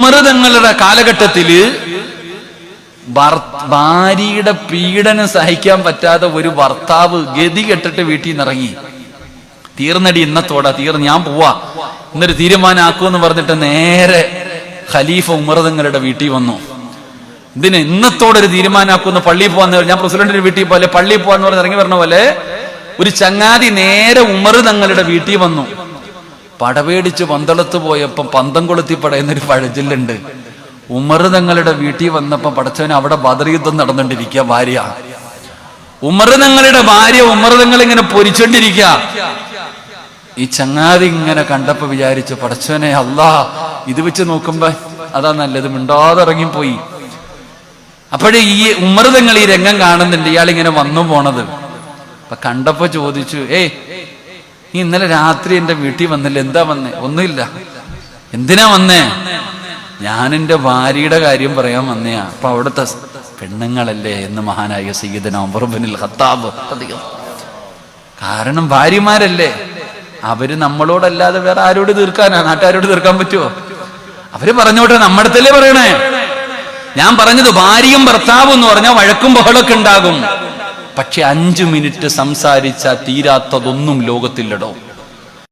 മറുതങ്ങളുടെ കാലഘട്ടത്തില് ഭാര്യയുടെ പീഡനം സഹിക്കാൻ പറ്റാതെ ഒരു ഭർത്താവ് ഗതി കെട്ടിട്ട് വീട്ടിൽ നിന്ന് ഇറങ്ങി. തീർന്നടി ഇന്നത്തോടെ തീർന്ന് ഞാൻ പോവാ എന്നൊരു തീരുമാനമാക്കുമെന്ന് പറഞ്ഞിട്ട് നേരെ ഖലീഫ ഉമറുതങ്ങളുടെ വീട്ടിൽ വന്നു. ഇതിന് ഇന്നത്തോടെ ഒരു തീരുമാനമാക്കുമെന്ന് പള്ളിയിൽ പോവാന്ന് ഞാൻ പ്രസിഡന്റിന്റെ വീട്ടിൽ പോലെ പള്ളിയിൽ പോവാന്ന് പറഞ്ഞ് ഇറങ്ങി പറഞ്ഞ പോലെ ഒരു ചങ്ങാതി നേരെ ഉമറുതങ്ങളുടെ വീട്ടിൽ വന്നു. പടപേടിച്ച് പന്തളത്ത് പോയപ്പോ പന്തം കൊളുത്തി പടയുന്നൊരു പഴഞ്ചൊല്ലുണ്ട്. ഉമറുതങ്ങളുടെ വീട്ടിൽ വന്നപ്പോ പടച്ചവന് അവിടെ ബദർ യുദ്ധം നടന്നുകൊണ്ടിരിക്കുക. ഭാര്യ ഉമറുതങ്ങളുടെ ഭാര്യ ഉമറുതങ്ങൾ ഇങ്ങനെ പൊരിച്ചോണ്ടിരിക്കുക. ഈ ചങ്ങാതി ഇങ്ങനെ കണ്ടപ്പോ വിചാരിച്ചു, പടച്ചവനെ അല്ലാ, ഇത് വെച്ച് നോക്കുമ്പോ അതാ നല്ലത്, മിണ്ടാതെ ഇറങ്ങിപ്പോയി. അപ്പോഴേ ഈ ഉമറുതങ്ങൾ ഈ രംഗം കാണുന്നുണ്ട്, ഇയാളിങ്ങനെ വന്നു പോണത്. അപ്പൊ കണ്ടപ്പോ ചോദിച്ചു, നീ ഇന്നലെ രാത്രി എന്റെ വീട്ടിൽ വന്നില്ല, എന്താ വന്നേ? ഒന്നുമില്ല. എന്തിനാ വന്നേ? ഞാൻ എന്റെ ഭാര്യയുടെ കാര്യം പറയാൻ വന്നയാ. അപ്പൊ അവിടുത്തെ പെണ്ണുങ്ങളല്ലേ എന്ന് മഹാനായ സയ്യിദുനാ ഉമർ ഇബ്നുൽ ഖത്താബ്. കാരണം ഭാര്യമാരല്ലേ, അവര് നമ്മളോടല്ലാതെ വേറെ ആരോട് തീർക്കാനാ? നാട്ടുകാരോട് തീർക്കാൻ പറ്റുമോ? അവര് പറഞ്ഞോട്ടെ, നമ്മുടെ അടുത്തല്ലേ പറയണേ. ഞാൻ പറഞ്ഞത് ഭാര്യയും ഭർത്താവും എന്ന് പറഞ്ഞാൽ വഴക്കും ബഹളമൊക്കെ ഉണ്ടാകും. പക്ഷെ 5 മിനിറ്റ് സംസാരിച്ചാൽ തീരാത്തതൊന്നും ലോകത്തില്ലടോ.